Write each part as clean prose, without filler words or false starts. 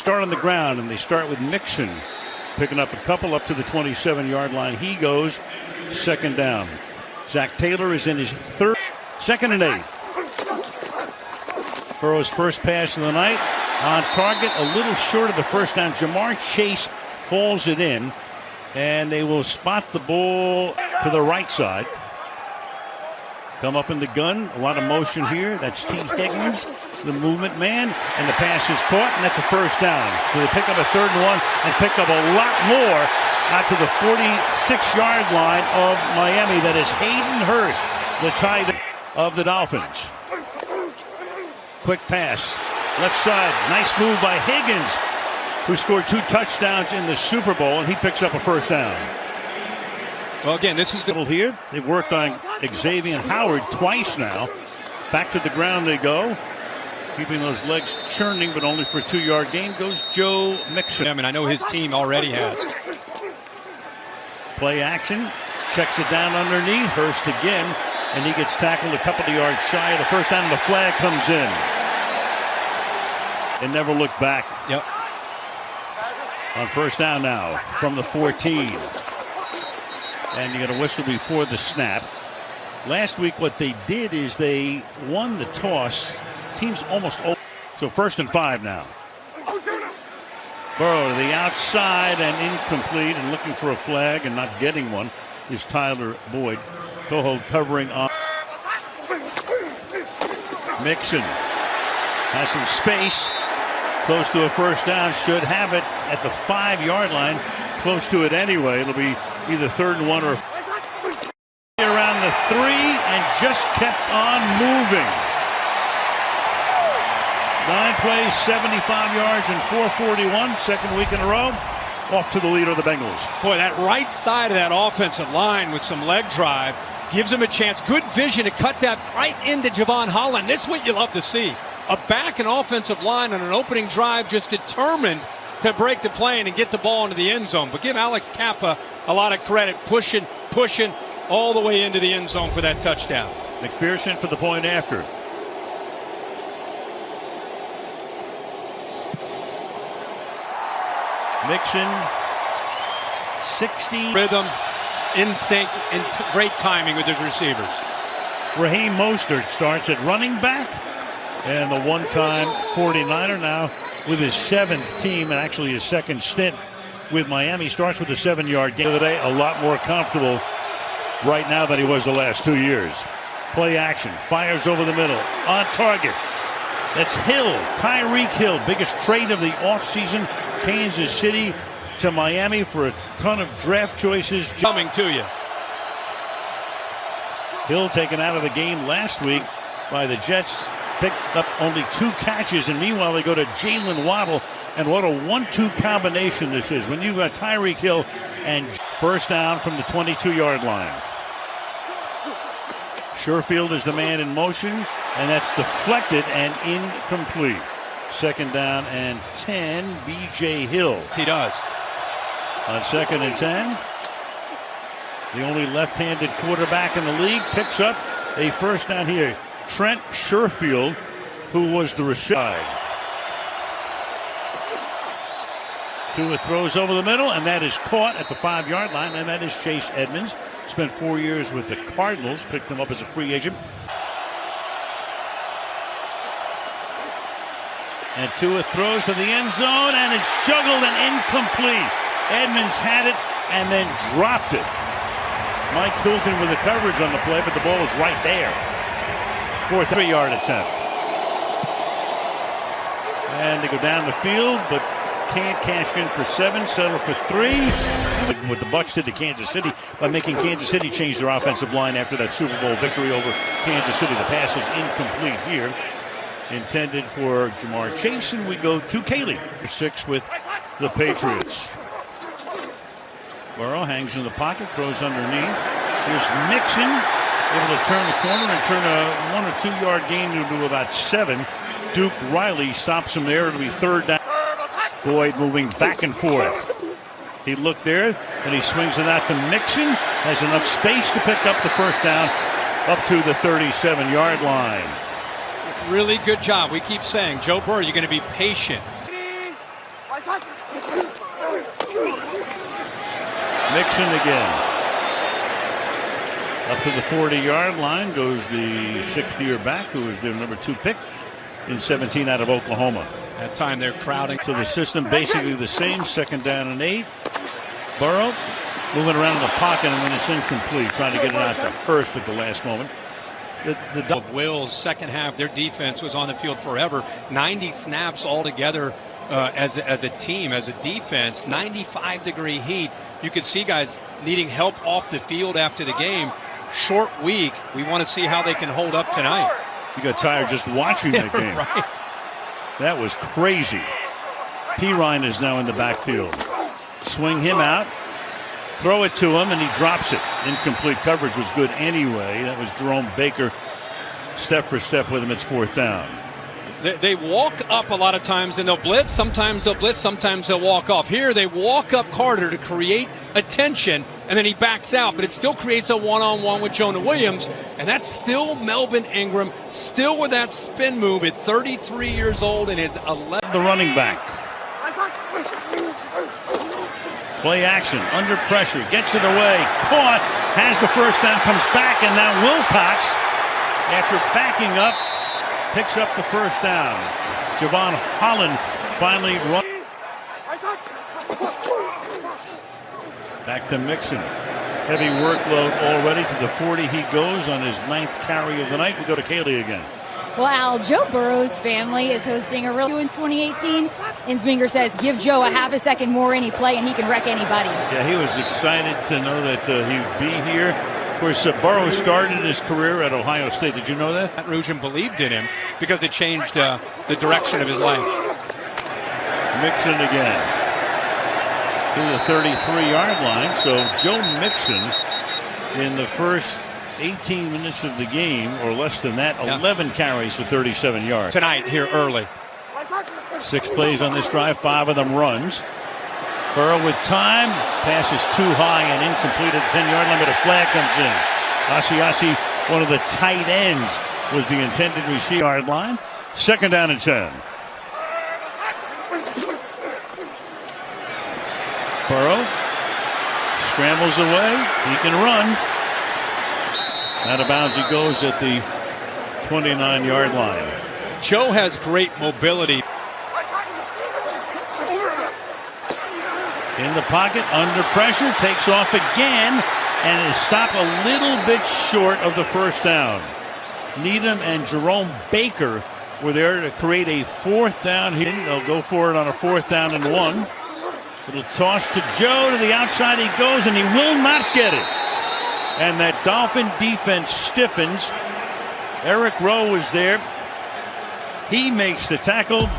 start on the ground, and they start with Mixon picking up a couple up to the 27-yard line. He goes second down. Zach Taylor is in his third, 2nd and 8. Burrow's first pass of the night on target, a little short of the first down. Jamar Chase hauls it in, and they will spot the ball to the right side. Come up in the gun, a lot of motion here. That's T. Higgins, the movement man, and the pass is caught, and that's a first down. So they pick up a 3rd and 1 and pick up a lot more out to the 46-yard line of Miami. That is Hayden Hurst, the tight end of the Dolphins. Quick pass, left side, nice move by Higgins, who scored 2 touchdowns in the Super Bowl, and he picks up a first down. Well, again, this is the here. They've worked on Xavier Howard twice now. Back to the ground they go, keeping those legs churning, but only for a 2-yard gain goes Joe Mixon. I mean, I know his team already has. Play action, checks it down underneath. Hurst again, and he gets tackled a couple of yards shy of the first down, and the flag comes in. And never looked back. Yep. On first down now from the 14. And you got a whistle before the snap. Last week what they did is they won the toss. Teams almost open. So 1st and 5 now. Burrow to the outside and incomplete, and looking for a flag and not getting one is Tyler Boyd. Coho covering on. Mixon has some space. Close to a first down. Should have it at the 5-yard line. Close to it anyway. It'll be either 3rd and 1 or around the 3, and just kept on moving. 9 plays, 75 yards, and 441. 2nd week in a row. Off to the lead of the Bengals. Boy, that right side of that offensive line with some leg drive gives him a chance. Good vision to cut that right into Javon Holland. This is what you love to see. A back and offensive line on an opening drive, just determined to break the plane and get the ball into the end zone. But give Alex Kappa a lot of credit, pushing all the way into the end zone for that touchdown. McPherson for the point after. Mixon, 60. Rhythm, in sync, and great timing with his receivers. Raheem Mostert starts at running back, and the one-time 49er now with his 7th team, and actually his 2nd stint with Miami. Starts with a 7-yard gain today. A lot more comfortable right now than he was the last 2 years. Play action, fires over the middle, on target. That's Hill, Tyreek Hill, biggest trade of the offseason. Kansas City to Miami for a ton of draft choices. Coming to you. Hill taken out of the game last week by the Jets. Picked up only 2 catches, and meanwhile they go to Jalen Waddle. And what a 1-2 combination this is when you've got Tyreek Hill and first down from the 22-yard line. Sherfield is the man in motion, and that's deflected and incomplete. 2nd down and 10, B.J. Hill. He does. On 2nd and 10, the only left-handed quarterback in the league picks up a first down here. Trent Sherfield, who was the receiver. Tua throws over the middle, and that is caught at the 5-yard line, and that is Chase Edmonds. Spent 4 years with the Cardinals, picked him up as a free agent. And Tua throws to the end zone, and it's juggled and incomplete. Edmonds had it and then dropped it. Mike Hilton with the coverage on the play, but the ball was right there for a 3-yard attempt. And they go down the field, but can't cash in for 7, settle for 3. What the Bucs did to Kansas City by making Kansas City change their offensive line after that Super Bowl victory over Kansas City. The pass is incomplete here. Intended for Jamar Chase, and we go to Caley. 6 with the Patriots. Burrow hangs in the pocket, throws underneath. Here's Mixon, able to turn the corner and turn a 1 or 2-yard gain into about 7. Duke Riley stops him there. It'll be 3rd down. Boyd moving back and forth. He looked there, and he swings it out to Mixon. Has enough space to pick up the first down up to the 37-yard line. Really good job. We keep saying, Joe Burrow, you're going to be patient. Mixon again. Up to the 40-yard line goes the sixth-year back, who was their number 2 pick in 17 out of Oklahoma. That time they're crowding. So the system basically the same, 2nd down and 8. Burrow moving around in the pocket, and when it's incomplete, trying to get it out to Hurst at the last moment. Of Will's second half, their defense was on the field forever. 90 snaps altogether as a team, as a defense. 95-degree heat. You could see guys needing help off the field after the game. Short week. We want to see how they can hold up tonight. You got tired just watching that game. Right. That was crazy. Pirine is now in the backfield. Swing him out. Throw it to him, and he drops it. Incomplete coverage was good anyway. That was Jerome Baker step for step with him. It's 4th down. They walk up a lot of times and they'll blitz. Sometimes they'll blitz. Sometimes they'll walk off. Here they walk up Carter to create attention, and then he backs out. But it still creates a one-on-one with Jonah Williams. And that's still Melvin Ingram, still with that spin move at 33 years old and his 11th. The running back. Play action, under pressure, gets it away, caught, has the first down, comes back, and now Wilcox, after backing up, picks up the first down. Javon Holland finally runs. Back to Mixon. Heavy workload already. To the 40 he goes on his 9th carry of the night. We go to Kaylee again. Well, Al, Joe Burrow's family is hosting a real in 2018. Insminger says, give Joe a half a second more any play and he can wreck anybody. Yeah, he was excited to know that he would be here. Of course, Burrow started his career at Ohio State. Did you know that? Rujan believed in him because it changed the direction of his life. Mixon again to the 33-yard line. So Joe Mixon in the first 18 minutes of the game, or less than that, 11 carries for 37 yards. Tonight, here early. 6 plays on this drive, 5 of them runs. Burrow with time, pass is too high and incomplete at the 10-yard limit. A flag comes in. Asiasi, one of the tight ends, was the intended receiver yard line. 2nd down and 10. Burrow scrambles away. He can run. Out of bounds he goes at the 29-yard line. Joe has great mobility. In the pocket, under pressure, takes off again, and is stopped a little bit short of the first down. Needham and Jerome Baker were there to create a 4th down. They'll go for it on a 4th down and 1. Little toss to Joe. To the outside he goes, and he will not get it. And that Dolphin defense stiffens. Eric Rowe was there. He makes the tackle.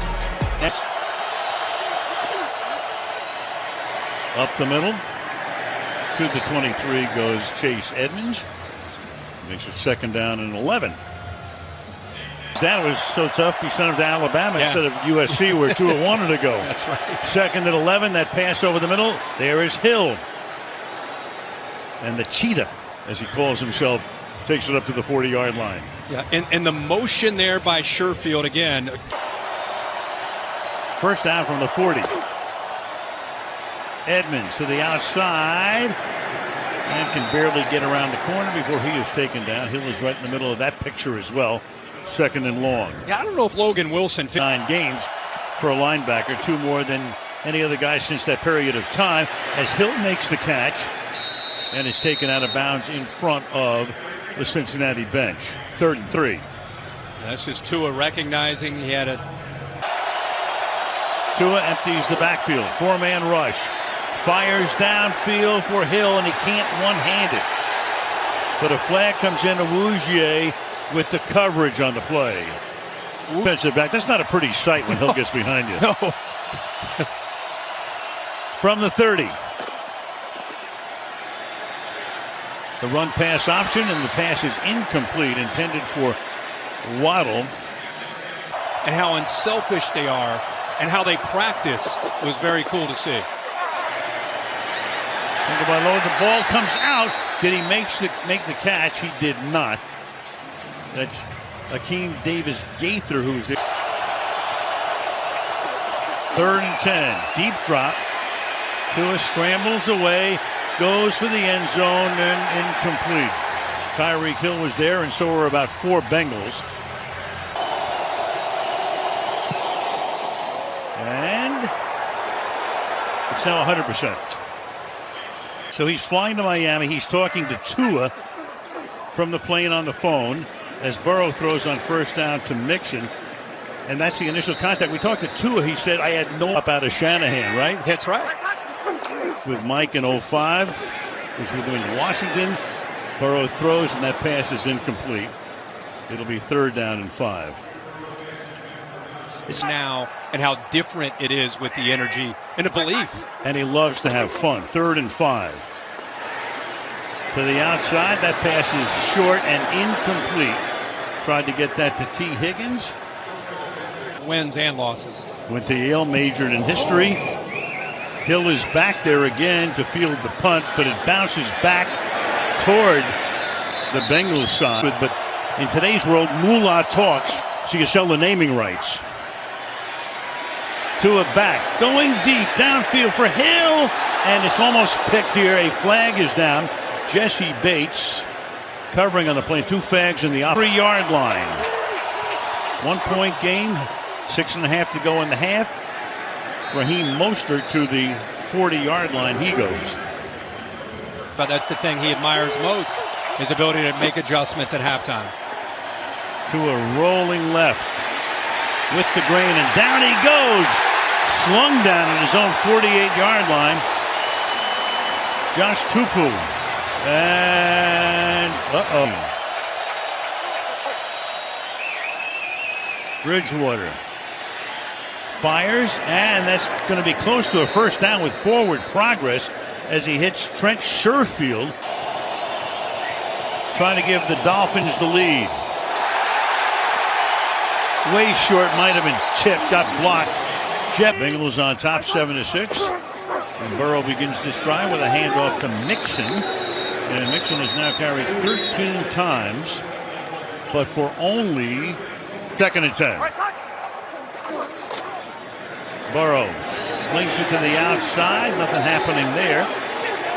Up the middle. To the 23 goes Chase Edmonds. Makes it 2nd down and 11. That was so tough, he sent him to Alabama instead of USC, where Tua wanted to go. That's right. 2nd and 11, that pass over the middle. There is Hill. And the cheetah, as he calls himself, takes it up to the 40-yard line. Yeah, and the motion there by Sherfield again. First down from the 40. Edmonds to the outside. And can barely get around the corner before he is taken down. Hill is right in the middle of that picture as well. 2nd and long. Yeah, I don't know if Logan Wilson... 9 games for a linebacker. 2 more than any other guy since that period of time. As Hill makes the catch and is taken out of bounds in front of the Cincinnati bench. 3rd and 3. That's just Tua recognizing he had a... Tua empties the backfield. 4-man rush. Fires downfield for Hill, and he can't one-hand it. But a flag comes into Wouzier with the coverage on the play. Defensive back. That's not a pretty sight when Hill gets behind you. No. From the 30. The run-pass option, and the pass is incomplete, intended for Waddle. And how unselfish they are and how they practice was very cool to see. The ball comes out. Did he make the catch? He did not. That's Akeem Davis Gaither, who's there. 3rd and 10. Deep drop. Tua scrambles away, goes for the end zone, and incomplete. Tyreek Hill was there, and so were about 4 Bengals. And it's now 100%. So he's flying to Miami. He's talking to Tua from the plane on the phone as Burrow throws on 1st down to Mixon. And that's the initial contact. We talked to Tua. He said, I had no about a Shanahan, right? That's right. With Mike in 05. He's with him in Washington. Burrow throws, and that pass is incomplete. It'll be 3rd down and 5. It's now and how different it is with the energy and the belief. And he loves to have fun. 3rd and 5. To the outside. That pass is short and incomplete. Tried to get that to T. Higgins. Wins and losses. Went to Yale, majored in history. Hill is back there again to field the punt, but it bounces back toward the Bengals side. But in today's world, moolah talks, so you sell the naming rights. Tua back, going deep, downfield for Hill, and it's almost picked here. A flag is down. Jesse Bates covering on the play. 2 flags in the 3-yard line. 1-point game, 6.5 to go in the half. Raheem Mostert to the 40-yard line. He goes. But that's the thing he admires most, his ability to make adjustments at halftime. To a rolling left with the grain, and down he goes. Slung down at his own 48-yard line. Josh Tupu. And Bridgewater fires, and that's going to be close to a 1st down with forward progress as he hits Trent Sherfield, trying to give the Dolphins the lead. Way short, might have been tipped, got blocked. Bengals on top 7-6. And Burrow begins this drive with a handoff to Mixon. And Mixon has now carried 13 times, but for only 2nd and 10. Burrow slings it to the outside. Nothing happening there.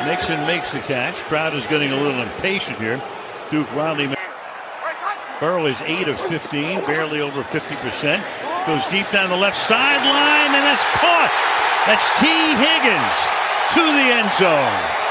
Mixon makes the catch. Crowd is getting a little impatient here. Duke Riley. Burrow is 8 of 15, barely over 50%. Goes deep down the left sideline, and that's caught. That's T. Higgins to the end zone.